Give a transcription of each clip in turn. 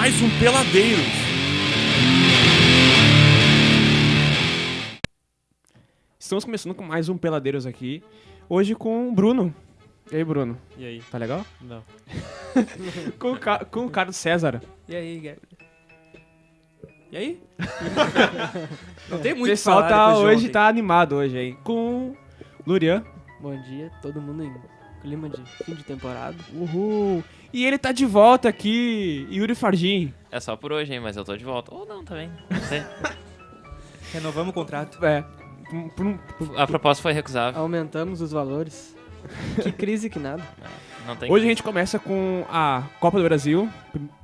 mais um Peladeiros. Estamos começando com mais um Peladeiros aqui. Hoje com o Bruno. E aí, Bruno? E aí? Tá legal? Não. com o Carlos César. E aí, Gabriel? E aí? Não tem O muito pessoal pra falar depois de hoje ontem. tá animado hoje aí. Com Lurian. Bom dia, todo mundo em clima de fim de temporada. Uhul. E ele tá de volta aqui, Yuri Fargin. É só por hoje, hein, mas eu tô de volta. Ou não também, não sei. Renovamos o contrato. É. A proposta foi recusável. Aumentamos os valores. Que crise que nada. Não tem Hoje a gente começa com a Copa do Brasil.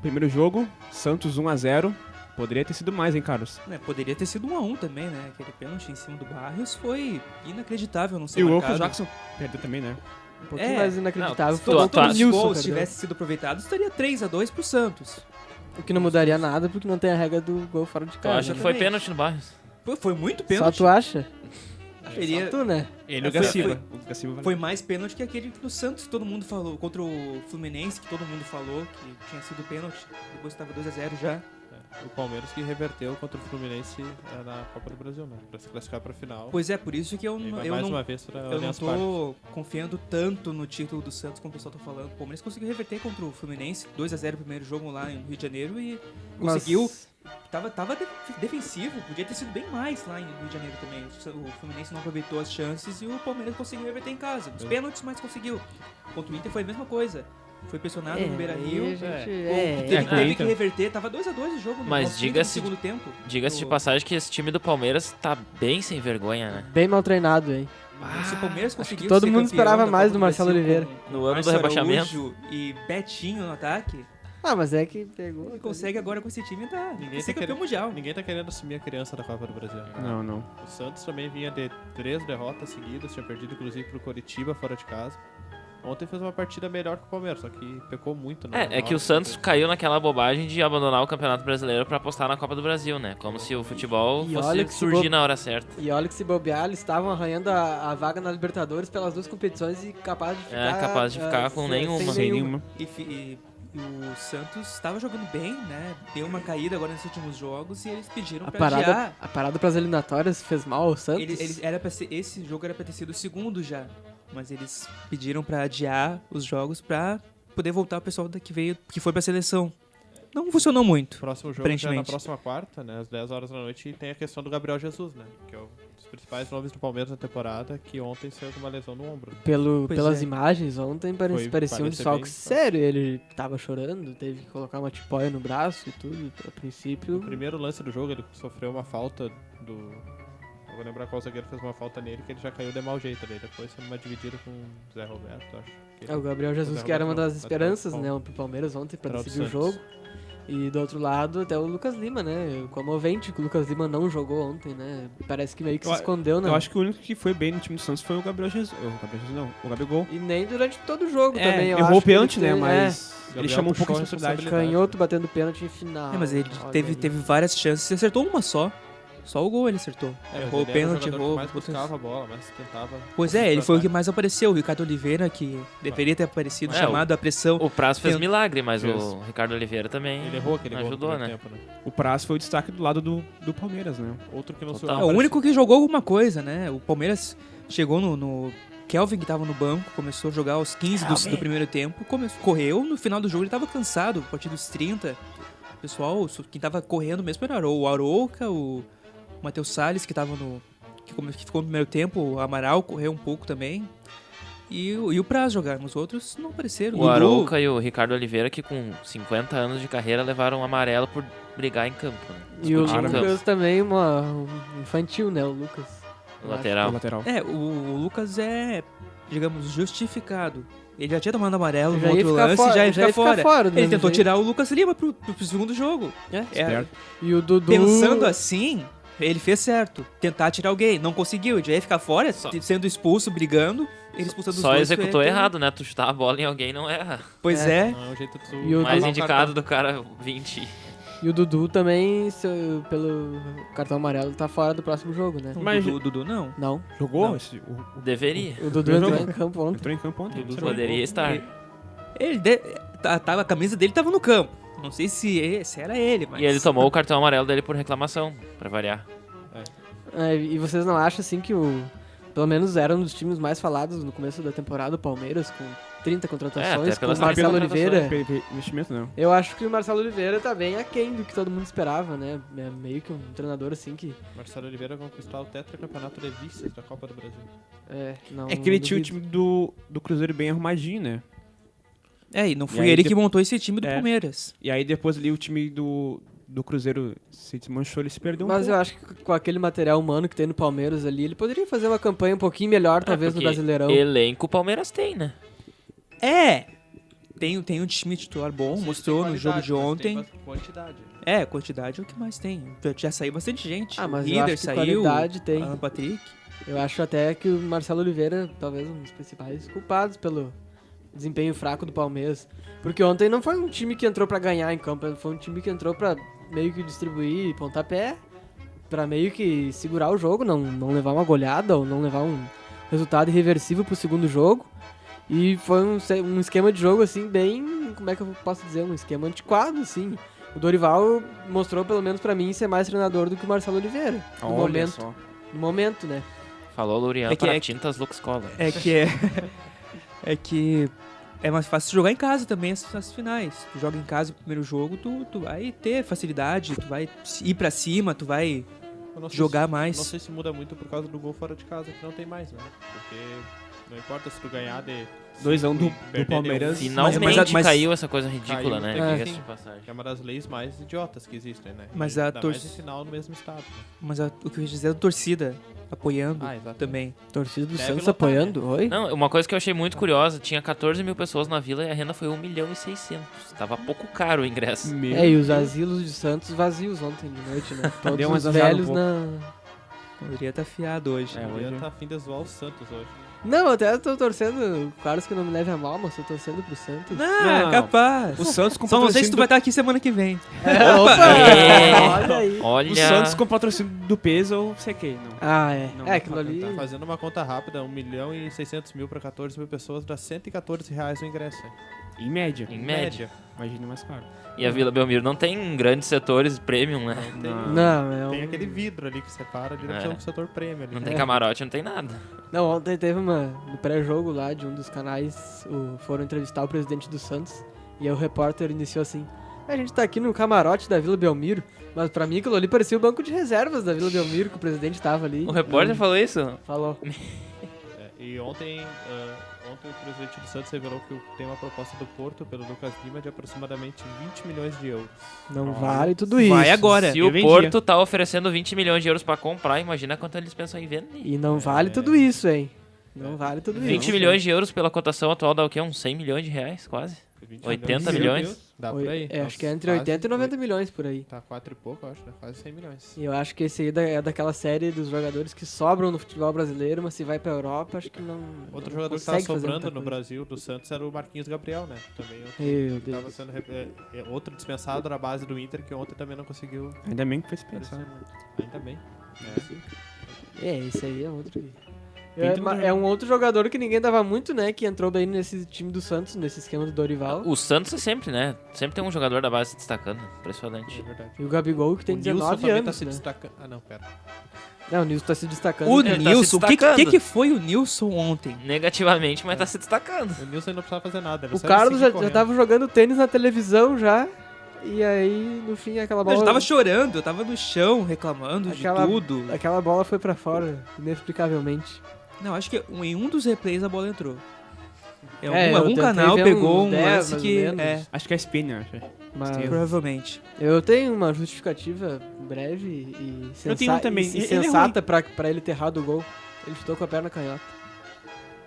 Primeiro jogo, Santos 1-0. Poderia ter sido mais, hein, Carlos? Poderia ter sido 1-1 também, né? Aquele pênalti em cima do Barrios foi inacreditável não ser E o marcado. Wilco Jackson perdeu também, né? Um pouquinho É, mais inacreditável. não, foi tu- o tu- Nilson Se os gols perdeu. tivessem sido aproveitados, estaria 3-2 pro Santos. O que não mudaria nada, porque não tem a regra do gol fora de Tu casa. acha que né? foi exatamente. pênalti no Barrios? Pô, foi muito Só pênalti. tu acha? Seria- Só tu, né? Ele e o Foi- Gaciba. O Gaciba valeu. Foi mais pênalti que aquele do Santos que todo mundo falou. Contra o Fluminense, que todo mundo falou que tinha sido pênalti. Depois estava 2-0 já. O Palmeiras que reverteu contra o Fluminense na Copa do Brasil, né? Pra se classificar pra final. Pois é, por isso que eu E vai não... mais uma vez pra Eu não Allianz Parque. tô confiando tanto no título do Santos como o pessoal tá falando. O Palmeiras conseguiu reverter contra o Fluminense, 2-0 no primeiro jogo lá no Rio de Janeiro e Mas- conseguiu. Tava defensivo, podia ter sido bem mais lá em Rio de Janeiro também. O Fluminense não aproveitou as chances e o Palmeiras conseguiu reverter em casa. Os pênaltis, mas conseguiu. Contra o Inter foi a mesma coisa. Foi pressionado no Beira-Rio. aí a gente- Teve Inter. que reverter, tava 2-2 o jogo no Mas aos 30 do diga-se- segundo tempo. Diga-se de O- passagem que esse time do Palmeiras tá bem sem vergonha, né? Bem mal treinado, hein? Se o Palmeiras conseguiu todo ser mundo campeão esperava da mais Copa do Marcelo Brasil Oliveira. com No ano do Márcio rebaixamento. Araújo e Betinho no ataque, Ah, mas é que pegou. ele consegue agora com esse time tá Ninguém ser tá campeão querendo- mundial. Ninguém tá querendo assumir a criança da Copa do Brasil. Não, não. O Santos também vinha de 3 derrotas seguidas, tinha perdido inclusive pro Coritiba fora de casa. Ontem fez uma partida melhor que o Palmeiras, só que pecou muito. Né? É que o Santos caiu naquela bobagem de abandonar o Campeonato Brasileiro pra apostar na Copa do Brasil, né? Como se o futebol E fosse olha que se surgir bo- na hora certa. E olha que se bobear, eles estavam arranhando a vaga na Libertadores pelas duas competições e capaz de ficar... capaz de ficar com nenhuma. Sem nenhuma. E o Santos estava jogando bem, né? Deu uma caída agora nesses últimos jogos e eles pediram A pra adiar. parada pras eliminatórias fez mal ao Santos. Esse jogo era pra ter sido o segundo já, mas eles pediram pra adiar os jogos pra poder voltar o pessoal que foi pra seleção. Não funcionou muito. Próximo jogo já é na Aparentemente. próxima quarta, né? Às 10 horas da noite, e tem a questão do Gabriel Jesus, né? Que é um dos principais nomes do Palmeiras na temporada, que ontem saiu com uma lesão no ombro. Pois Pelas é. imagens, ontem parecia um parecer desfalque bem- sério. Ele tava chorando, teve que colocar uma tipóia no braço e tudo. A princípio, No primeiro lance do jogo, ele sofreu uma falta do... Eu vou lembrar qual zagueiro fez uma falta nele, que ele já caiu de mau jeito ali. Depois foi uma dividida com o Zé Roberto, acho. Que é o Gabriel Jesus, Zé que era uma Roberto, das não, esperanças, lateral né, pro Palmeiras ontem pra Lateral do decidir o Santos. jogo. E do outro lado, até o Lucas Lima, né? Comovente que o Lucas Lima não jogou ontem, né? Parece que meio que se Eu- escondeu, né? Eu acho que o único que foi bem no time do Santos foi o Gabriel Jesus. O Gabriel Jesus não, o Gabigol. E nem durante todo o jogo É, também. Eu errou o acho que ele pênalti, né? tem- Mas ele Gabriel chamou um pouco puxou a a responsabilidade. responsabilidade. Canhoto batendo pênalti em final. É, mas ele Olha teve aí. várias chances e acertou uma só. Só o gol ele acertou. É, mas Errou o ele era pênalti, jogador que errou. mais buscava a bola, mas tentava... Pois é, ele foi o que mais apareceu. O Ricardo Oliveira, que deveria ter aparecido, É, chamado a pressão. O Prazo fez Tenta- milagre, mas Fez. o Ricardo Oliveira também Ele errou aquele gol no ajudou, primeiro né? tempo, né? O Praz foi o destaque do lado do Palmeiras, né? Outro que não Total. É o único que jogou alguma coisa, né? O Palmeiras chegou no Kelvin, que tava no banco, começou a jogar aos 15 do primeiro tempo, correu, no final do jogo ele tava cansado, a partir dos 30. O pessoal, quem tava correndo mesmo era o Arouca, o Matheus Salles, que tava que ficou no primeiro tempo, o Amaral correu um pouco também. E o Praz jogaram, os outros não apareceram. O Arouca e o Ricardo Oliveira, que com 50 anos de carreira levaram um amarelo por brigar em campo. Né? E o Discutir em Lucas campo. também, um infantil, né? O Lucas. O lateral. O lateral. É, o Lucas é, digamos, justificado. Ele já tinha tomado amarelo no Já ia outro ficar lance fora, e já ia ficar fora. do Ele mesmo tentou jeito. tirar o Lucas Lima pro segundo jogo. Esperto. E o Dudu... Pensando assim, ele fez certo. Tentar tirar alguém. Não conseguiu. Ele já ia ficar fora, sendo expulso, brigando. Ele expulsando os Só dois. executou foi- errado, né? Tu chutar a bola em alguém não erra. Pois é. Não é o jeito de tu... E o Mais Dudu- indicado do cara 20. E o Dudu também, pelo cartão amarelo, tá fora do próximo jogo, né? Mas- O Dudu não. Não. Jogou? Não. Deveria. O Dudu Jogou. entrou em campo ontem. Entrou em campo ontem. Dudu Observou. Poderia estar. A camisa dele tava no campo. Não sei se era ele, mas... E ele tomou o cartão amarelo dele por reclamação, pra variar. E vocês não acham, assim, que pelo menos era um dos times mais falados no começo da temporada, o Palmeiras, com 30 contratações, até com pelas o Marcelo contratações. Oliveira. Investimento não. Eu acho que o Marcelo Oliveira tá bem aquém do que todo mundo esperava, né? É meio que um treinador, assim, que... Marcelo Oliveira conquistou o tetracampeonato de vices da Copa do Brasil. Não É que ele tinha o duvido. time do Cruzeiro bem arrumadinho, né? E não foi aí ele de- que montou esse time do É. Palmeiras. E aí depois ali o time do Cruzeiro se desmanchou, ele se perdeu um Mas pouco. eu acho que com aquele material humano que tem no Palmeiras ali, ele poderia fazer uma campanha um pouquinho melhor, talvez, no Porque Brasileirão. Elenco o Palmeiras tem, né? Tem um time titular bom, mostrou no jogo de ontem. Quantidade. Quantidade é o que mais tem. Já saiu bastante gente. Mas o eu Rieder acho que saiu, qualidade tem. Alan Patrick. Eu acho até que o Marcelo Oliveira, talvez um dos principais culpados pelo desempenho fraco do Palmeiras. Porque ontem não foi um time que entrou pra ganhar em campo, foi um time que entrou pra meio que distribuir pontapé, pra meio que segurar o jogo, não levar uma goleada ou não levar um resultado irreversível pro segundo jogo. E foi um esquema de jogo, assim, bem... Como é que eu posso dizer? Um esquema antiquado, assim. O Dorival mostrou, pelo menos pra mim, ser mais treinador do que o Marcelo Oliveira. No Olha momento. só. No momento, né? Falou Lurian É que- para é que- Tintas Lux Cola. É que é mais fácil jogar em casa também essas finais. Tu joga em casa o primeiro jogo, tu vai ter facilidade, tu vai ir pra cima, tu vai Eu não sei jogar se- mais. Não sei se muda muito por causa do gol fora de casa, que não tem mais, né? Porque não importa se tu ganhar de 2-1 do perder de Palmeiras. Finalmente mas- caiu essa coisa ridícula, Caiu, né? é, Diga-se sim. de passagem. que é uma das leis mais idiotas que existem, né? Mas a Ainda mais torcida- em final no mesmo estado. Né? Mas o que eu ia dizer é a torcida apoiando Exatamente. também. Torcida do Deve Santos lotar, apoiando, oi? Não, uma coisa que eu achei muito curiosa, tinha 14 mil pessoas na vila e a renda foi 1.600.000. Tava pouco caro o ingresso. Meu E os Deus. asilos de Santos vazios ontem de noite, né? Todos Deu uma os exagerada velhos um na... Poderia estar fiado hoje. É, Eu ia hoje- tá afim de zoar o Santos hoje. Não, até tô torcendo, claro que não me leve a mal, mas tô torcendo pro Santos. Não, capaz. O Santos com Só não sei se patrocínio tu vai estar aqui semana que vem. Olha aí. Olha. O Santos com patrocínio do peso ou sei que não. Não, Não, aquilo ali... Tá fazendo uma conta rápida, 1.600.000 pra 14 mil pessoas, dá R$114 o ingresso. hein? Em média. Em média. Imagina mais caro. E a Vila Belmiro não tem grandes setores premium, né? Não tem, Não, é um... tem aquele vidro ali que separa ali É. do setor prêmio. Ali. Não tem camarote, não tem nada. Não, ontem teve no pré-jogo lá de um dos canais, foram entrevistar o presidente do Santos, e aí o repórter iniciou assim: a gente tá aqui no camarote da Vila Belmiro, mas pra mim aquilo ali parecia o banco de reservas da Vila Belmiro, que o presidente tava ali. O repórter falou isso? Falou. E ontem o presidente do Santos revelou que tem uma proposta do Porto pelo Lucas Lima de aproximadamente 20 milhões de euros. Não vale tudo isso. Vai agora. Se eu o vendia. Porto tá oferecendo 20 milhões de euros pra comprar, imagina quanto eles pensam em vender. E não vale tudo isso, hein? Não vale tudo isso. 20 milhões de euros pela cotação atual dá o quê? Uns 100 milhões de reais, quase? 20 80 milhões? Dá por aí. Acho que é entre 80 e 90 milhões por aí. Tá 4 e pouco, eu acho, né? Quase 100 milhões. E eu acho que esse aí é daquela série dos jogadores que sobram no futebol brasileiro, mas se vai pra Europa, acho que não. Outro não jogador que tava consegue fazer sobrando muita no coisa. Brasil do Santos era o Marquinhos Gabriel, né? Também Meu tava Deus. sendo outro dispensado na base do Inter que ontem também não conseguiu Ainda bem que foi aparecer dispensado. muito. Ainda bem. Esse aí é outro. Tem tudo É um outro jogador que ninguém dava muito, né? Que entrou bem nesse time do Santos, nesse esquema do Dorival. O Santos é sempre, né? Sempre tem um jogador da base se destacando. É Impressionante. verdade. E o Gabigol, que tem O Nilson 19 também tá anos, se né? destacando. Ah, não, pera. Não, o Nilson tá se destacando. O Ele tá se Nilson, o destacando. que foi o Nilson ontem? Negativamente, mas tá se destacando. O Nilson não precisava fazer nada. Ele O só Carlos seguir já correndo. tava jogando tênis na televisão já. E aí, no fim, aquela Eu bola. já tava chorando, eu tava no chão reclamando Aquela- de tudo. Aquela bola foi pra fora, inexplicavelmente. Não, acho que em um dos replays a bola entrou. É, eu Algum tentei canal ver pegou uns um 10 lance mais que. ou menos. É, Acho que é Spinner, acho. Mas provavelmente. eu tenho uma justificativa breve e, Eu tenho um também. Ele é sensata pra ele ter errado o gol. Ele chutou com a perna canhota.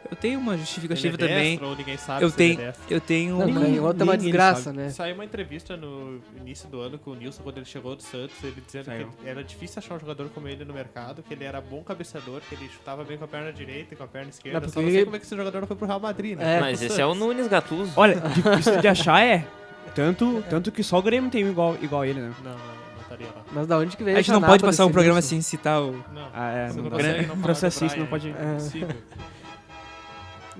Eu tenho uma Ele justificativa é também. destro, ou ninguém sabe Eu se tenho, ele é destro. eu tenho Não, um. canhota é uma ninguém desgraça, sabe. né? Saiu uma entrevista no início do ano com o Nilson, quando ele chegou do Santos, ele dizendo Saiu. que era difícil achar um jogador como ele no mercado, que ele era bom cabeceador, que ele chutava bem com a perna direita e com a perna esquerda. Não, Só porque não sei ele- como é que esse jogador não foi pro Real Madrid, né? É, Mas Pro esse é o Santos. Nunes Gattuso. Olha, difícil de achar é. Tanto que só o Grêmio tem um igual ele, né? Não estaria lá. Mas da onde que veio A gente essa não pode napa passar um desse programa Nilson? sem citar o. Não. Ah, é. Você Não não dá. consegue não falar Processo do isso, não Brian, pode. é impossível.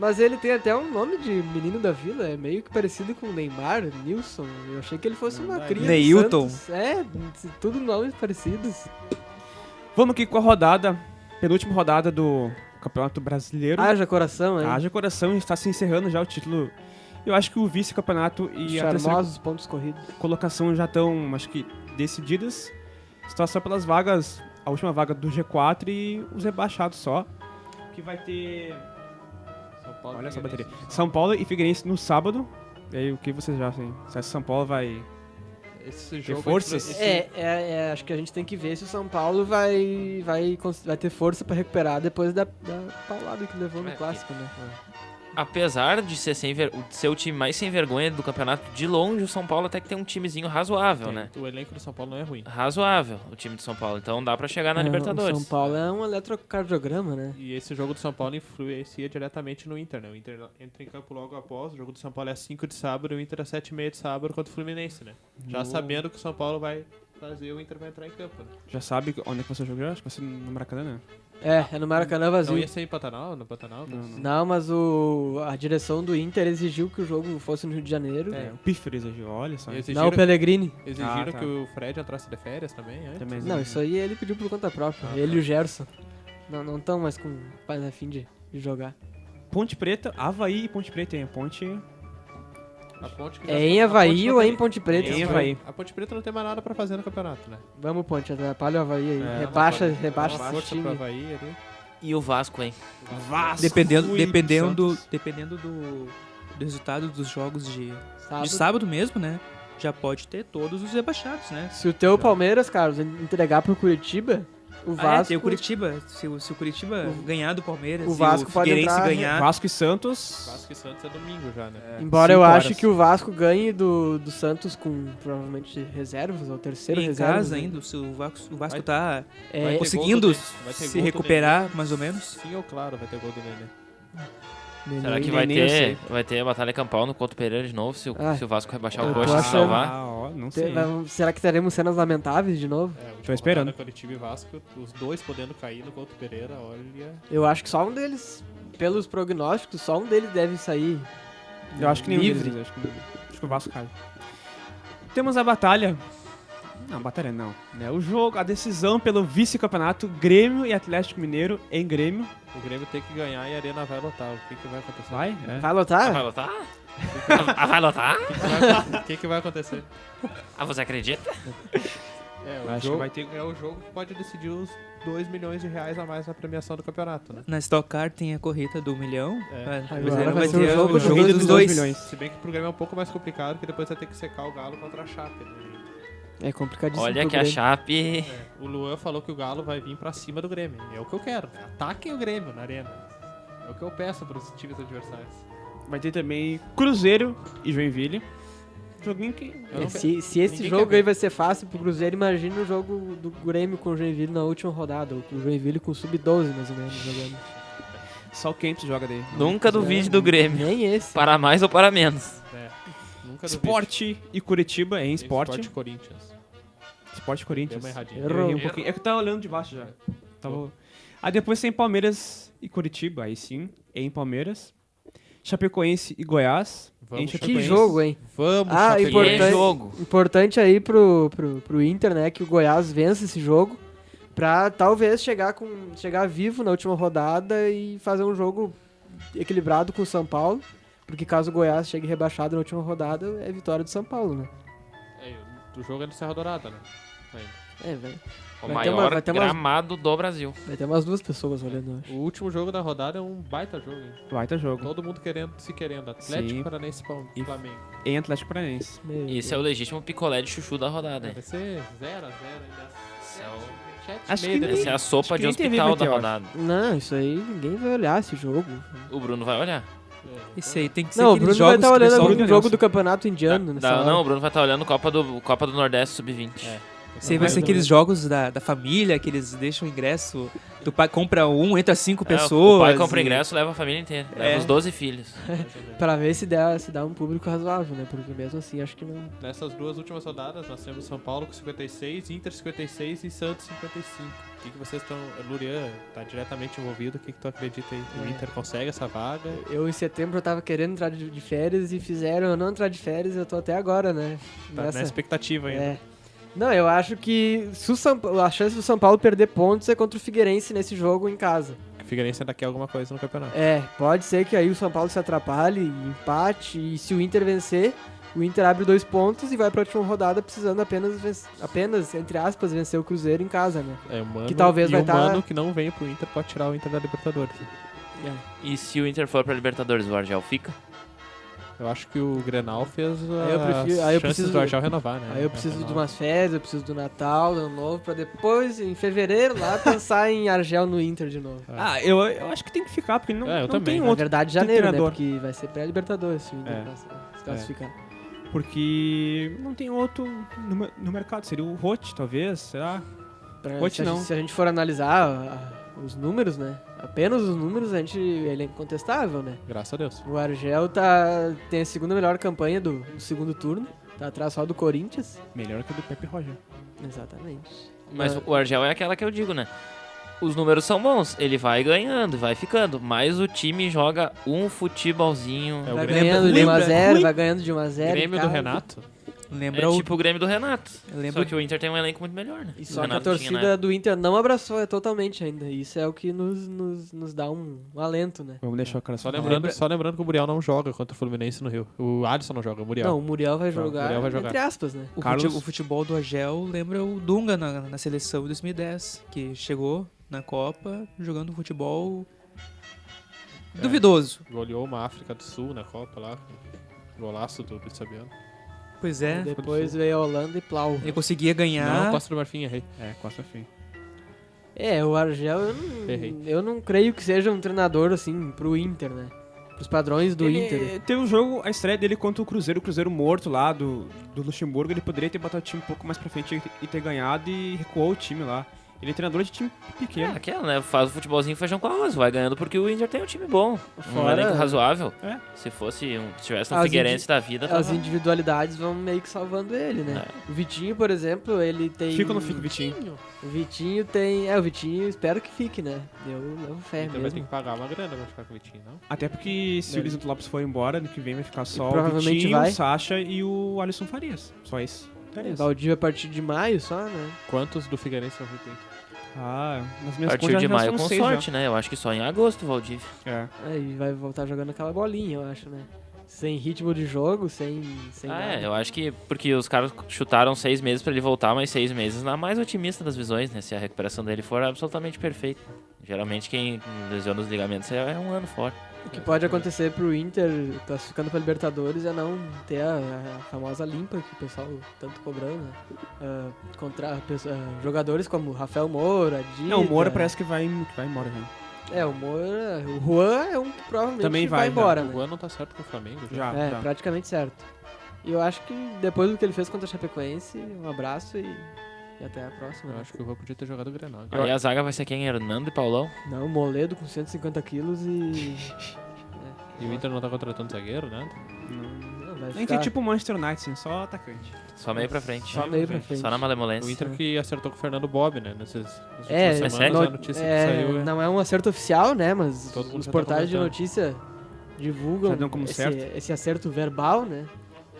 Mas ele tem até um nome de menino da vila, é meio que parecido com o Neymar, Nilson. Eu achei que ele fosse uma cria do Neilton. Santos. É, tudo nomes parecidos. Vamos aqui com a rodada, penúltima rodada do Campeonato Brasileiro. Haja coração, hein? Haja coração, está se encerrando já o título. Eu acho que o vice-campeonato e a terceira Charmosos pontos corridos. colocação já estão, acho que, decididas. Está só pelas vagas, a última vaga do G4 e os rebaixados só. Que vai ter... São Paulo, Olha essa bateria. Figueirense. São Paulo e Figueirense no sábado. E aí, o que vocês já acham? Se São Paulo vai... Esse jogo forças? Acho que a gente tem que ver se o São Paulo vai ter força pra recuperar depois da paulada que levou no É, clássico, né? Apesar de ser, ser o time mais sem vergonha do campeonato, de longe o São Paulo até que tem um timezinho razoável, né? O elenco do São Paulo não é ruim. Razoável o time do São Paulo. Então dá pra chegar na O Libertadores. São Paulo é um eletrocardiograma, né? E esse jogo do São Paulo influencia diretamente no Inter, né? O Inter entra em campo logo após. O jogo do São Paulo é 5 de sábado e o Inter é 7h30 de sábado contra o Fluminense, né? Já sabendo que o São Paulo vai fazer, o Inter vai entrar em campo, né? Já sabe onde é que vai ser o jogo? Acho que vai ser no Maracanã, né? É no Maracanã vazio. Não ia ser em Pantanal? No Pantanal? Não, mas a direção do Inter exigiu que o jogo fosse no Rio de Janeiro. É, o Piffer exigiu, olha só. Exigiram, Não, o Pellegrini. exigiram Ah, tá. que o Fred entrasse de férias também, antes. Também Não, isso aí ele pediu por conta própria. Ele e o Gerson. Não estão mais com a fim de jogar. Ponte Preta, Avaí e Ponte Preta, hein? Ponte... A Ponte que já- É em a Avaí Ponte não ou é tem- em Ponte Preta? Em Avaí. A Ponte Preta não tem mais nada pra fazer no campeonato, né? Vamos, Ponte, atrapalha o Avaí aí. É, rebaixa Dá esse uma força time. pro Avaí ali. E o Vasco, hein? Vasco Dependendo, e dependendo, Santos. dependendo do resultado dos jogos de Sábado. sábado mesmo, né? Já pode ter todos os rebaixados, né? Se o teu Palmeiras, Carlos, entregar pro Curitiba, o Vasco... tem o Curitiba. Se o Curitiba ganhar do Palmeiras o e Vasco o pode Figueirense entrar- ganhar... Vasco e Santos. Vasco e Santos é domingo já, né? Embora eu 5 ache horas. que o Vasco ganhe do Santos com provavelmente reservas, ou terceiro em reserva. casa ainda, se o Vasco Vai- tá É, vai ter conseguindo gol do Nenê. Vai ter se gol do recuperar, mais ou menos. Sim ou claro, vai ter gol do Nenê. Será que nem eu sei. vai ter a batalha campal no Couto Pereira de novo, se Ah, o Vasco rebaixar o eu tô Coxa e se achando- salvar? Ah, ó, não sei. Será que teremos cenas lamentáveis de novo? É, a última Tô esperando. rodada, Curitiba e Vasco, os dois podendo cair no Couto Pereira, olha... Eu acho que só um deles, pelos prognósticos, só um deles deve sair Eu acho que nem livre. Deles, acho que o Vasco cai. Temos a batalha. Não, batalha não. Né? O jogo, a decisão pelo vice-campeonato Grêmio e Atlético Mineiro em Grêmio. O Grêmio tem que ganhar e a Arena vai lotar. O que, que vai acontecer? Vai? É. Vai lotar? Vai lotar? Vai lotar? O que, que vai acontecer? Ah, você acredita? É, Acho que vai ter- é o jogo que pode decidir os 2 milhões de reais a mais na premiação do campeonato, né? Na Stock Car tem a corrida do milhão. É. Agora vai ser ter o jogo o jogo dos dos 2 dois. milhões. Se bem que pro Grêmio é um pouco mais complicado, porque depois vai ter que secar o Galo contra a Chape, né? É complicadíssimo. Olha pro que a Grêmio. Chape... O Luan falou que o Galo vai vir pra cima do Grêmio. É o que eu quero. Ataquem o Grêmio na arena. É o que eu peço pros times adversários. Vai ter também Cruzeiro e Joinville. Joguinho que... Eu não Se esse Ninguém jogo quer aí ver. vai ser fácil pro Cruzeiro, imagina o jogo do Grêmio com o Joinville na última rodada. O Joinville com o Sub-12, mais ou menos, jogando. Só o Kempis joga daí. Nunca duvide do Grêmio. Nem esse. Para mais ou para menos. Nunca Sport e Curitiba em Sport. Sport Corinthians. Sport Deu Corinthians. uma erradinha. Eu errei um pouquinho. É que eu tava olhando de baixo já. Tava... Aí depois tem Palmeiras e Curitiba, aí sim, em Palmeiras. Chapecoense e Goiás. Vamos, em Que Chapecoense. jogo, hein? Vamos, Ah, Chapecoense. Que é importante. jogo. Importante aí pro Inter, né, que o Goiás vença esse jogo pra talvez chegar vivo na última rodada e fazer um jogo equilibrado com o São Paulo, porque caso o Goiás chegue rebaixado na última rodada, é vitória do São Paulo, né? O jogo é no Serra Dourada, né? Ainda. É, velho. O Vai ter maior vai ter umas- gramado do Brasil. Vai ter umas 2 pessoas olhando, eu acho. O último jogo da rodada é um baita jogo, hein? Baita jogo. Todo mundo se querendo. Atlético Sim. Paranaense e E- Flamengo. Em Atlético Paranaense. Meu Esse é o legítimo picolé de chuchu da rodada, hein? Vai ser 0x0 ainda. Esse é o- Acho que nem- Essa é a sopa que de nem TV hospital vai ter, da eu rodada. Não, isso aí ninguém vai olhar esse jogo. O Bruno vai olhar. Esse aí tem que ser Não, o aqueles Bruno vai jogos estar que o olhando pessoal- algum Bruno jogo Nelson. do campeonato indiano nessa hora. Não, o Bruno vai estar olhando Copa do Nordeste Sub-20. É. Esse aí vai ser aqueles jogos da família, que eles deixam o ingresso, tu pai compra um, entra 5 pessoas. O pai compra e- ingresso, leva a família inteira. Leva os 12 filhos. Pra ver se dá um público razoável, né? Porque mesmo assim, acho que não... Nessas duas últimas rodadas, nós temos São Paulo com 56, Inter 56 e Santos 55. O que vocês estão... Lurian tá diretamente envolvido, o que tu acredita aí? O Inter consegue essa vaga? Eu, em setembro, eu tava querendo entrar de férias e fizeram eu não entrar de férias, eu tô até agora, né? Tá na expectativa ainda. É. Não, eu acho que se a chance do São Paulo perder pontos é contra o Figueirense nesse jogo em casa. O Figueirense ainda quer alguma coisa no campeonato. É, pode ser que aí o São Paulo se atrapalhe, empate, e se o Inter vencer, o Inter abre 2 pontos e vai pra última rodada precisando apenas, entre aspas, vencer o Cruzeiro em casa, né? É, o Mano, Que talvez e vai o tá- Mano que não vem pro Inter pode tirar o Inter da Libertadores. E se o Inter for pra Libertadores, o Argel fica? Eu acho que o Grenal fez aí eu chances preciso- do Argel renovar, né? Aí eu preciso de Renovar. umas férias, eu preciso do Natal, do Ano Novo, pra depois, em fevereiro, lá, pensar em Argel no Inter de novo. Eu acho que tem que ficar, porque não, É, eu não também. tem Na outro. verdade, janeiro, né? treinador. Porque vai ser pré-Libertadores se o Inter É. se classificar. Porque não tem outro no mercado. Seria o Roth, talvez, será? Hoje não. Se a gente for analisar os números, né? Apenas os números, ele é incontestável, né? Graças a Deus. O Argel tem a segunda melhor campanha do segundo turno. Tá atrás só do Corinthians. Melhor que o do Pepe Roger. Exatamente. Mas o Argel é aquela que eu digo, né? Os números são bons, ele vai ganhando, vai ficando, mas o time joga um futebolzinho. É o Vai Grêmio- ganhando de 1 a lembra- 0, ruim. vai ganhando de 1 a 0. Grêmio do Renato? Lembra É o... tipo o Grêmio do Renato. Eu lembro Só que o Inter tem um elenco muito melhor, né? E O só que a Renato tinha, torcida né? do Inter não abraçou totalmente ainda. Isso é o que nos dá um alento, né? Vamos deixar o cara Só lembrando que o Muriel não joga contra o Fluminense no Rio. O Alisson não joga, o Muriel. Não, o Muriel vai Não, o jogar, Muriel vai jogar. entre aspas, né? Carlos- O futebol do Argel lembra o Dunga na seleção de 2010, que chegou na Copa jogando futebol duvidoso. Goleou uma África do Sul na Copa lá. Golaço do Luiz Fabiano. Pois é, Depois veio a Holanda e Plau. ele conseguia ganhar. Não, Costa do Marfim, errei. É, Costa Fim. É, o Argel, Errei. eu não creio que seja um treinador, assim, pro Inter, né? Pros padrões do Ele Inter. teve um jogo, a estreia dele contra o Cruzeiro morto lá do Luxemburgo. Ele poderia ter botado o time um pouco mais pra frente e ter ganhado e recuou o time lá. Ele é treinador de time É, pequeno. aquela, né? Faz o futebolzinho feijão com arroz, vai ganhando porque o Inter tem um time bom. Um Fora- elenco razoável. É. Se tivesse um As Figueirense da vida, As tava... individualidades vão meio que salvando ele, né? O Vitinho, por exemplo, ele tem... Fica ou não fica o Vitinho? O Vitinho tem... o Vitinho espero que fique, né? Eu levo fé Então vai ter mesmo. que pagar uma grana pra ficar com o Vitinho, não? Até porque se o Lisandro Lopes for embora, ano que vem vai ficar só o provavelmente Vitinho, vai. o Sacha e o Alisson Farias. Só isso. Valdívia a partir de maio só, né? Quantos do Figueirense vão vir pro Inter? Nas A minhas partir contas de já maio são com 6 sorte, né? Eu acho que só em agosto, Valdívia. já. É. Aí vai voltar jogando aquela bolinha, eu acho, né? Sem ritmo de jogo, sem nada. Eu acho que porque os caras chutaram 6 meses pra ele voltar, mas 6 meses na mais otimista das visões, né? Se a recuperação dele for absolutamente perfeita. Geralmente quem lesiona os ligamentos é um ano fora. O que pode acontecer pro Inter, classificando pra Libertadores, é não ter a famosa limpa que o pessoal tanto cobrou, né? Jogadores como Rafael Moura, Dida... Não, o Moura parece que vai embora já. O Moura... O Juan é um que provavelmente Também vai vai, embora, O né? Juan não tá certo com o Flamengo. Já, É, já. praticamente certo. E eu acho que depois do que ele fez contra a Chapecoense, um abraço e até a próxima. Eu né? acho que o Juan podia ter jogado o Grenal. Aí a zaga vai ser quem? Hernando e Paulão? Não, Moledo com 150 quilos e... E o Inter não tá contratando zagueiro, né? Não, vai Nem ficar que tipo o Manchester United, assim, só atacante. Só meio pra frente. só meio pra frente. Só na malemolência. O Inter que acertou com o Fernando Bob, né? Nessas últimas sério? semanas, a notícia que saiu é... Não é um acerto oficial, né? Mas Todo mundo os já tá portais de comentando. notícia divulgam Já dão como certo. esse acerto verbal, né?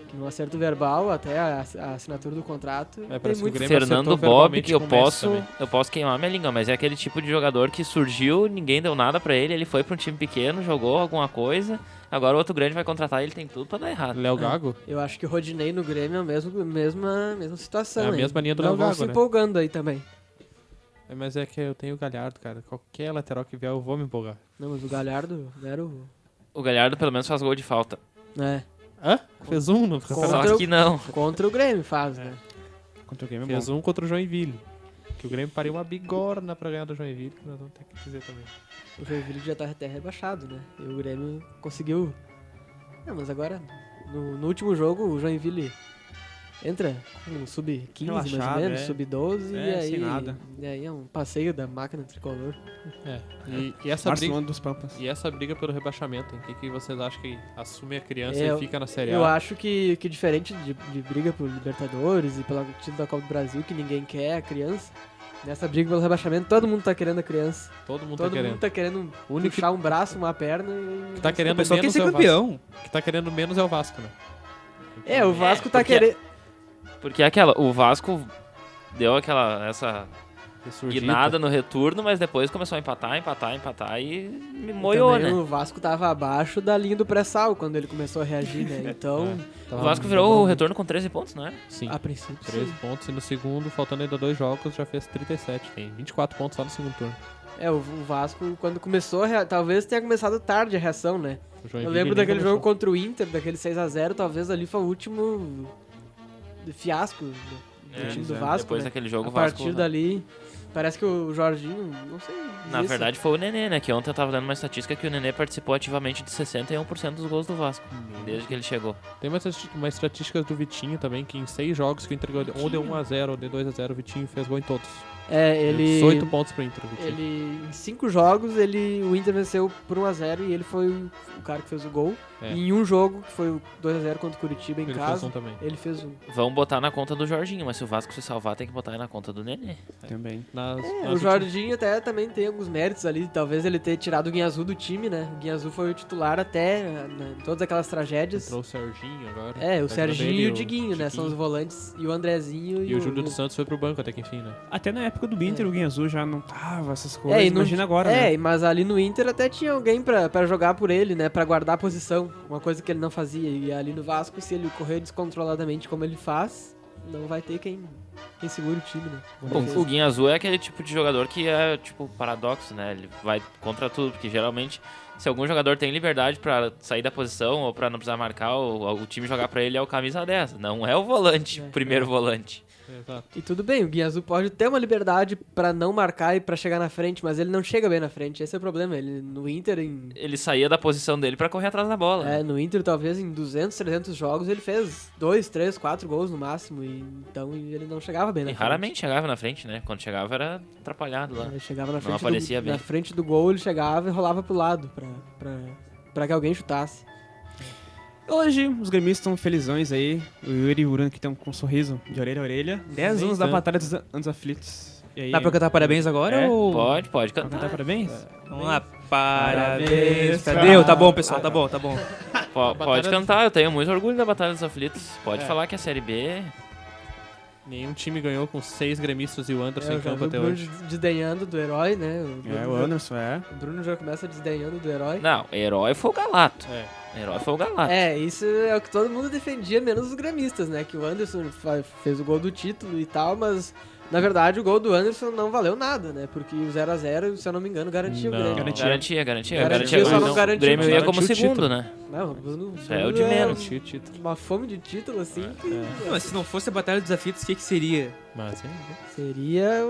Que no acerto verbal, até a assinatura do contrato, tem parece que o muito... Grêmio Fernando acertou Bob, verbalmente que eu com o Messi posso, também. eu posso queimar minha língua, mas é aquele tipo de jogador que surgiu, ninguém deu nada pra ele foi pra um time pequeno, jogou alguma coisa, agora o outro grande vai contratar ele, tem tudo pra dar errado. Léo Gago? Eu acho que o Rodinei no Grêmio é a mesma situação. É a hein? mesma linha do Não Léo vão Gago, se né? empolgando aí também. Mas é que eu tenho o Galhardo, cara. Qualquer lateral que vier, eu vou me empolgar. Não, mas o Galhardo era o... O Galhardo pelo menos faz gol de falta. É, Hã? Fez um no Contra campeonato. Só o- que não. contra o Grêmio faz, né? Contra o Grêmio é Fez bom. um contra o Joinville. Que o Grêmio pariu uma bigorna pra ganhar do Joinville, que nós vamos ter que dizer também. O Joinville já tá até rebaixado, né? E o Grêmio conseguiu... Não, mas agora, no último jogo, o Joinville entra com sub-15 mais ou Relaxado, menos, é. sub-12 É, e aí, sem nada. e aí é um passeio da máquina tricolor. E essa briga... Barcelona dos Pampas. E essa briga pelo rebaixamento, hein? O que vocês acham que assume a criança Eu- e fica na Série A? Eu acho que diferente de briga por Libertadores e pela título da Copa do Brasil, que ninguém quer a criança, nessa briga pelo rebaixamento todo mundo tá querendo a criança. Todo mundo Todo tá querendo. mundo tá querendo O único puxar um braço, uma perna e... que tá O querendo pessoal quer menos ser é o campeão. Vasco. O que tá querendo menos é o Vasco, né? É, o Vasco tá porque- querendo... Porque o Vasco deu essa guinada no retorno, mas depois começou a empatar e me moiou, Também né? O Vasco tava abaixo da linha do pré-sal quando ele começou a reagir, né? Então, O Vasco virou o retorno com 13 pontos, não é? Sim. a princípio, 13 sim. pontos e no segundo, faltando ainda 2 jogos, já fez 37. Tem 24 pontos só no segundo turno. É, o Vasco, quando começou, talvez tenha começado tarde a reação, né? O Eu Joinville lembro nem daquele começou. jogo contra o Inter, daquele 6x0, talvez ali foi o último fiasco do time do Vasco, Depois né? daquele jogo, A o Vasco... partir dali, parece que o Jorginho, não sei Na dizer verdade foi o Nenê, né? Que ontem eu tava dando uma estatística que o Nenê participou ativamente de 61% dos gols do Vasco, desde que ele chegou. Tem umas estatísticas do Vitinho também, que em 6 jogos que o Inter ganhou, ou deu 1x0 ou deu 2x0, o Vitinho fez gol em todos. É, Deu ele... 18 pontos pro Inter, o Vitinho. Ele, em 5 jogos, o Inter venceu por 1x0 e ele foi o cara que fez o gol. É. E em um jogo, que foi o 2x0 contra o Curitiba em Ele fez casa, um também. ele fez um. Vão botar na conta do Jorginho, mas se o Vasco se salvar, tem que botar na conta do Nenê. Também. O Jorginho até também tem alguns méritos ali, talvez ele ter tirado o Guinhazu do time, né? O Guinhazu foi o titular até em todas aquelas tragédias. Entrou o Serginho agora. É, o Tá Serginho jogando e ele, o Diguinho, né? São os volantes. E o Andrezinho E o Júlio dos Santos foi pro banco até que enfim, né? Até na época do Inter, o Guinhazu já não tava essas coisas. e não- Imagina agora, É, né? mas ali no Inter até tinha alguém pra jogar por ele, né? Pra guardar a posição. Uma coisa que ele não fazia. E ali no Vasco, se ele correr descontroladamente como ele faz, não vai ter quem segura o time, né? O Guinha Azul é aquele tipo de jogador que é, tipo, paradoxo, né? Ele vai contra tudo, porque geralmente, se algum jogador tem liberdade pra sair da posição ou pra não precisar marcar, o time jogar pra ele é o camisa 10, não é o volante, É. primeiro volante. Exato. E tudo bem, o Guinhazu pode ter uma liberdade pra não marcar e pra chegar na frente, mas ele não chega bem na frente. Esse é o problema. Ele no Inter, Ele saía da posição dele pra correr atrás da bola. né? no Inter talvez em 200, 300 jogos ele fez 2, 3, 4 gols no máximo. E então ele não chegava bem na E frente. raramente chegava na frente, né? Quando chegava era atrapalhado lá. Ele chegava na Não frente, aparecia bem. na frente do gol, ele chegava e rolava pro lado pra que alguém chutasse. Hoje, os gremistas estão felizões aí. O Yuri e o Urano que estão com um sorriso de orelha a orelha. 10 anos da tanto. Batalha dos Anos Aflitos. E aí, Dá pra cantar parabéns agora É, ou... Pode Pra cantar. cantar parabéns? Vamos lá. Parabéns. Parabéns pra- Deu, tá bom, pessoal, tá bom, tá bom. Pode Batalha cantar, eu tenho muito orgulho da Batalha dos Aflitos. Pode É. falar que a Série B... Nenhum time ganhou com 6 gremistas e o Anderson Eu em já vi campo o até Bruno hoje. desdenhando do herói, né? É, o Anderson, é. O Bruno já começa desdenhando do herói. Não, herói foi o Galato. É. Herói foi o Galato. É, isso é o que todo mundo defendia, menos os gremistas, né? Que o Anderson fez o gol do título e tal, mas na verdade o gol do Anderson não valeu nada, né? Porque o 0x0, se eu não me engano, garantia o Não. Grêmio. Garantia. Garantia, só não O garantiu Grêmio o ia título. como Garantiu o segundo, título. né? Não, o Bruno, Isso é o de menos. Tinha o título. Uma fome de título, assim, que Não, mas se não fosse a Batalha dos Aflitos, o que seria? Mas seria...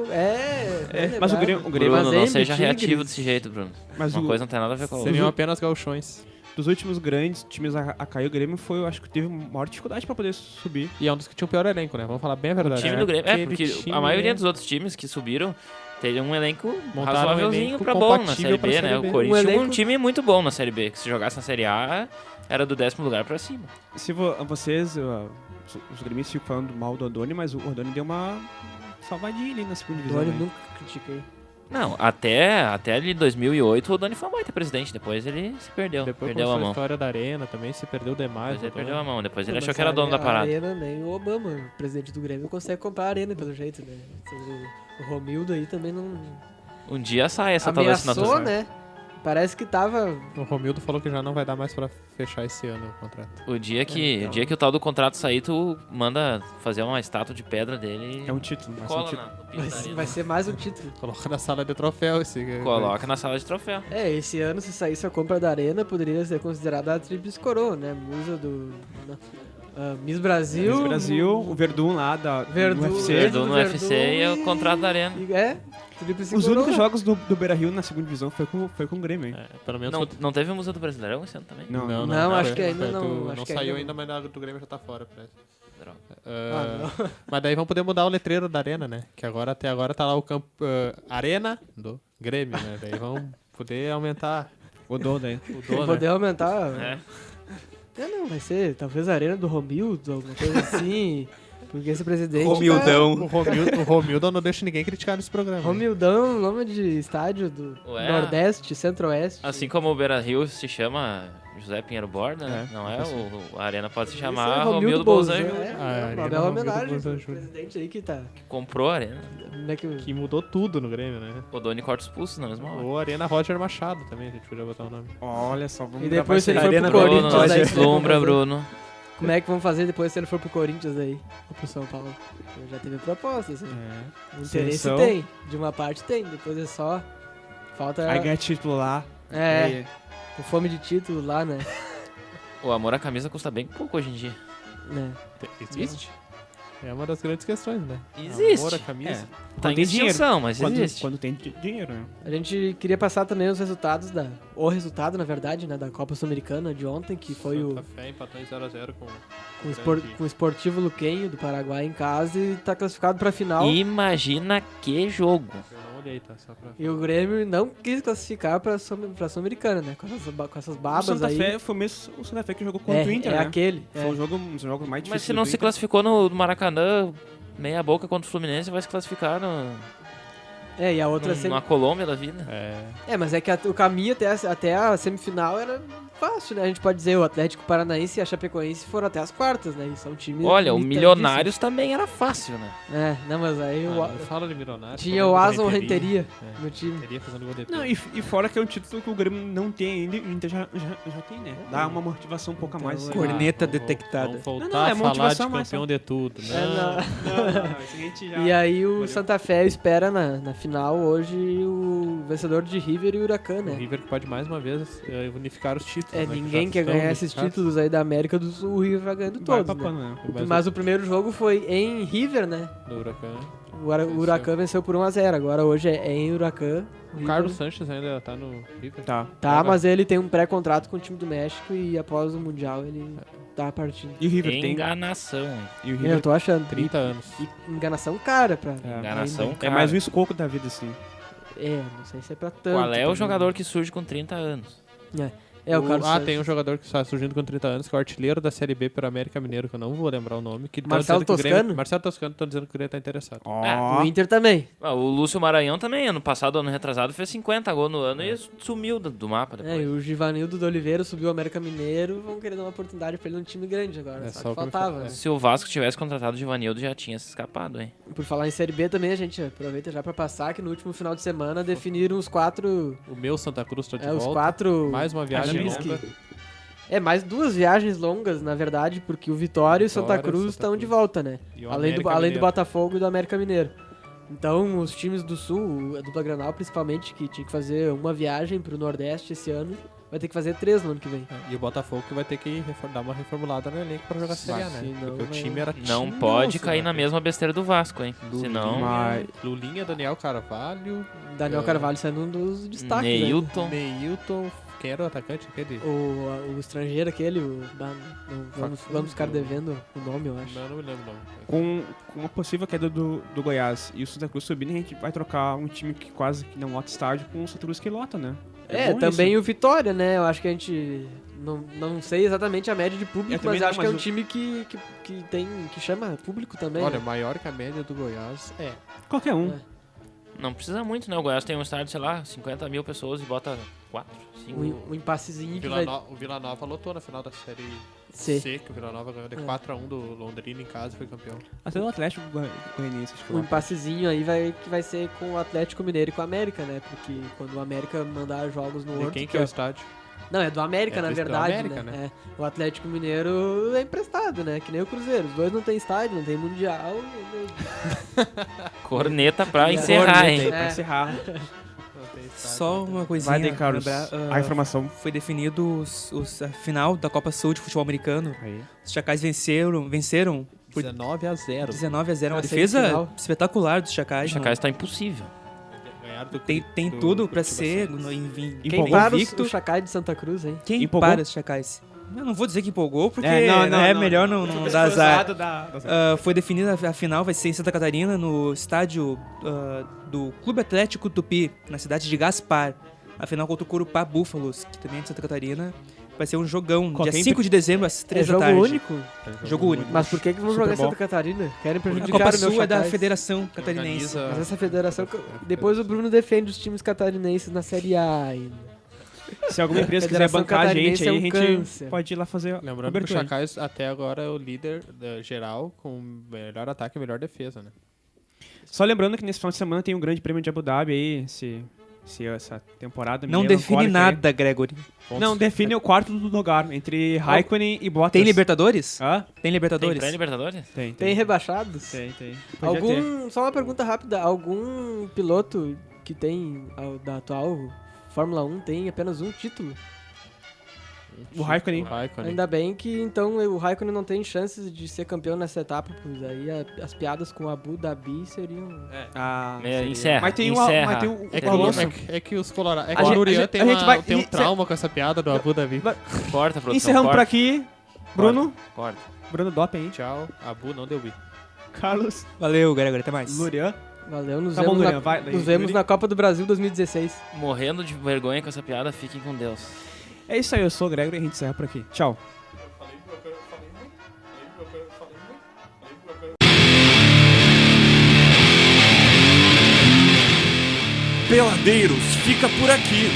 Mas o Grêmio- Bruno, Mas, não hein, seja Tigres? reativo desse jeito, Bruno. Mas Uma coisa não tem nada a ver com a outra. seriam apenas gauchões. dos últimos grandes times a cair, o Grêmio foi, eu acho que teve maior dificuldade pra poder subir. E é um dos que tinha o pior elenco, né? Vamos falar bem a verdade. O time né? do Grêmio. É, Aquele porque time a maioria é- dos outros times que subiram teve um elenco Montaram um razoávelzinho elenco pra bom na compatível Série pra B, Série né? B. O Corinthians tinha um elenco- time muito bom na Série B, que se jogasse na Série A, era do 10º lugar pra cima. Se vocês, os gremistas ficam falando mal do Odoni, mas o Odoni deu uma salvadinha ali na segunda divisão. Doni né? nunca critiquei. Não, até ali 2008 o Doni foi um baita presidente, depois ele se perdeu, Depois perdeu a começou a mão. história da Arena também, se perdeu demais. Depois ele o perdeu a Doni. mão, depois ele Não, achou mas que era dono da a parada. Arena, nem o Obama, o presidente do Grêmio, consegue comprar a arena, pelo jeito, né? O Romildo aí também não... Um dia sai essa tal Ameaçou, assinatura. né? Parece que tava... O Romildo falou que já não vai dar mais pra fechar esse ano o contrato. O dia que, então. o dia que o tal do contrato sair, tu manda fazer uma estátua de pedra dele É um título, e mas é um cola título. no piso da arena. Vai ser mais um título. Coloca na sala de troféu esse. Coloca na sala de troféu. É, esse ano, se saísse a compra da arena, poderia ser considerada a Tríplice Coroa, né? Musa do... Miss Brasil... Miss Brasil, o Verdun lá da Verdun, do UFC. Verdun no Verdun UFC e o contrato da arena. Tríplice Os Coroa. únicos jogos do Beira-Rio na segunda divisão foi com o Grêmio, hein? É, pelo menos Não teve o Museu do Brasileirão esse ano também? Não, Não, acho foi- que ainda foi não, do- acho não que saiu ainda ainda, mas a do Grêmio já tá fora. Parece. Droga. Mas daí vamos poder mudar o letreiro da arena, né? Que agora, até agora tá lá o campo Arena do Grêmio, né? Daí vamos poder aumentar Mudou daí. o dono, Poder né? aumentar. É. Não, vai ser talvez a arena do Romildo, alguma coisa assim. Porque esse presidente. Romildão. O Romildo não deixa ninguém criticar nesse programa. Romildão, nome de estádio do Ué. Nordeste, Centro-Oeste. Assim como o Beira Rio se chama José Pinheiro Borda, né? É, Não é? A arena pode se Esse é chamar Romildo Bolzan. Bolzan Júnior. É, A uma arena bela Romildo homenagem Bolzan pro Júnior. presidente aí que tá. Comprou a arena. Como é que... Que mudou tudo no Grêmio, né? O Doni corta os pulsos na mesma hora. Ou Arena Roger Machado também, a gente podia botar o nome. Olha só, vamos E gravar depois isso ele aí. foi pro Arena Bruno, Corinthians não aí. deslumbra, Bruno. Como é que vamos fazer depois se ele for pro Corinthians aí? Ou pro São Paulo? Já teve propostas, assim. É. O interesse Seleção. tem. De uma parte tem. Depois é só... Falta... Aí ganha título lá. É, Aí, com fome de título lá, né? O amor à camisa custa bem pouco hoje em dia. né? Existe? É uma das grandes questões, né? Existe. Amor à camisa. É. Tá em tem dinheiro. extinção, mas quando, existe. quando tem dinheiro, né? A gente queria passar também os resultados o resultado, na verdade, né, da Copa Sul-Americana de ontem, que foi o Santa Fé empatou em 0x0 com com o Sportivo Luquenho do Paraguai em casa e tá classificado pra final. Imagina que jogo. Eu não olhei, tá? Só pra... E o Grêmio não quis classificar pra Sul-Americana, né? Com essas O babas Santa aí. Fé foi o mesmo o Santa Fé que jogou contra o Inter, é né? aquele. Foi um jogo, um dos jogos mais difíceis Mas se não do se Inter. classificou no Maracanã, meia boca contra o Fluminense, vai se classificar E a outra na Colômbia da vida. mas é que o caminho até a semifinal era fácil, né? A gente pode dizer, o Atlético Paranaense e a Chapecoense foram até as quartas, né? E são times Olha, o limitadíssimos. Milionários também era fácil, né? Não, mas aí Não fala de milionário. tinha o Aston Renteria no time. Renteria fazendo gol de Não, e fora que é um título que o Grêmio não tem ainda, o Inter já tem, né? Dá uma motivação um pouco a mais. Então, Corneta Vamos detectada. voltar Não, é a falar de motivação mais, campeão só. de tudo, né? E aí o Santa Fé espera na final hoje o vencedor de River e Huracan, O né? River que pode mais uma vez unificar os títulos. né, que Ninguém já quer estão ganhar esses unificados. títulos aí da América do Sul, o River vai ganhando Vai todos, né? papando, né? Mas o primeiro jogo foi em River, né? Do Huracan. O Huracan venceu por 1x0, agora hoje é em Huracan. O Carlos Sanches ainda tá no River. Tá. Tá, mas ele tem um pré-contrato com o time do México e após o Mundial ele tá partindo. E o River tem. Enganação. E o Eu River tô achando. 30 anos. E enganação cara pra... Enganação, é cara. mais um escoco da vida, assim. Não sei se é pra tanto. Qual é o também. jogador que surge com 30 anos? O Carlos Sanches. Tem um jogador que está surgindo com 30 anos, que é o artilheiro da Série B pelo América Mineiro, que eu não vou lembrar o nome. Que tão Marcelo dizendo que o Grêmio- Toscano? Marcelo Toscano, estão dizendo que o Grêmio tá interessado. Ó. O Inter também. Ah, o Lúcio Maranhão também, ano passado, ano retrasado, fez 50 gols no ano e sumiu do mapa depois. E o Givanildo do Oliveira subiu o América Mineiro, vão querer dar uma oportunidade pra ele num time grande agora. É Só só que pra faltava. falar. né? Se o Vasco tivesse contratado o Givanildo, já tinha se escapado, hein? Por falar em Série B também, a gente aproveita já pra passar que no último final de semana definiram os quatro... O meu Santa Cruz tá de os volta. quatro... Mais uma viagem times longa. mais duas viagens longas, na verdade, porque o Vitória e o Santa Vitória, Cruz Santa estão de Cruz. volta, né? E o Além do América Mineiro. Botafogo e do América Mineiro. Então, os times do Sul, a dupla Granal principalmente, que tinha que fazer uma viagem pro Nordeste esse ano, vai ter que fazer 3 no ano que vem. E o Botafogo que vai ter que dar uma reformulada no elenco pra jogar Série A, né? senão Porque o vai- time era Não time pode nosso, cair né? na mesma besteira do Vasco, hein? Senão, Mas Lulinha, Daniel Carvalho, Daniel Carvalho sendo um dos destaques. né? Neilton. Neilton, quem era o atacante? Aquele? O estrangeiro aquele, vamos ficar devendo o nome, eu acho. Não me lembro não. com uma possível queda do Goiás e o Santa Cruz subindo, a gente vai trocar um time que quase que não lota estádio com o Santa Cruz que lota, né? bom Também isso. o Vitória, né? Eu acho que a gente... Não sei exatamente a média de público, também mas não, acho que é mas um o- time que chama público também. Olha, né? maior que a média do Goiás é. Qualquer um. Não precisa muito, né? O Goiás tem um estádio, sei lá, 50 mil pessoas e bota 4, 5. Um empassezinho que O Vila Nova lotou na final da Série C. C, que o Vila Nova ganhou de 4x1 do Londrina em casa e foi campeão. Até o Atlético Goianiense, acho que Um lota. empassezinho aí que vai ser com o Atlético Mineiro e com o América, né? Porque quando o América mandar jogos no E Horto... quem que é o estádio? Não, é do América, É na do verdade, América, né? né? É. O Atlético Mineiro é emprestado, né? Que nem o Cruzeiro. Os dois não tem estádio, não tem mundial. Corneta pra encerrar, Aí, hein? pra encerrar. Só uma coisinha. Vai, De Carlos, lembrar, a informação. Foi definido a final da Copa Sul de futebol americano. Aí. Os Chacais venceram por 19x0. 19-0. Uma Na defesa semifinal. espetacular dos O Chacais. Chacais tá impossível. Tem tudo pra ser Quem quem Quem Empolgou para invicto. o Chacai de Santa Cruz, hein? Quem Empolgou? para os Chacais? Eu não vou dizer que empolgou, porque melhor não dar azar. Foi definida a final, vai ser em Santa Catarina, no estádio do Clube Atlético Tupi, na cidade de Gaspar. A final contra o Corupá Búfalos, que também é de Santa Catarina. Vai ser um jogão, dia 5 de dezembro, às 3 da tarde. Jogo único? Jogo único. Mas por que vão jogar em Santa Catarina? Querem A prejudicar Copa o meu Sul é da Chacais. Federação Catarinense. Mas essa federação... Depois o Bruno defende os times catarinenses na Série A ainda. Se alguma empresa quiser Federação bancar a gente Catarinense aí, é a um gente câncer. pode ir lá fazer Lembrando que o cobertura. Chacais até agora é o líder geral, com melhor ataque e melhor defesa, né? Só lembrando que nesse final de semana tem um grande prêmio de Abu Dhabi aí, se essa temporada... Não define nada, Gregory. Não, define o quarto do lugar, entre Raikkonen e Bottas. Tem Libertadores? Hã? Tem Tem Libertadores? pré-Libertadores? Tem rebaixados? Tem. Podia ter. Só uma pergunta rápida. Algum piloto que tem da atual Fórmula 1 tem apenas um título? O Raikkonen. Ainda bem que então o Raikkonen não tem chances de ser campeão nessa etapa, pois aí as piadas com Abu Dhabi seriam... Encerra. Mas tem encerra. Mas tem o É que, Alonso. é que os Colorados. É A que o gente- Lurian a tem, gente vai- tem um trauma com essa piada do Abu Dhabi. Corta, produção. Encerramos por corta, aqui. Bruno. Corta. Bruno Doppen, hein? Tchau, Abu não deu bi. Carlos. Valeu, Gregory. Até mais. Lurian. Valeu, nos Tá bom, vemos, Lurian, vai, nos vemos Yuri. na Copa do Brasil 2016. Morrendo de vergonha com essa piada, fiquem com Deus. É isso aí, eu sou o Gregory e a gente encerra por aqui. Tchau. Peladeiros, fica por aqui.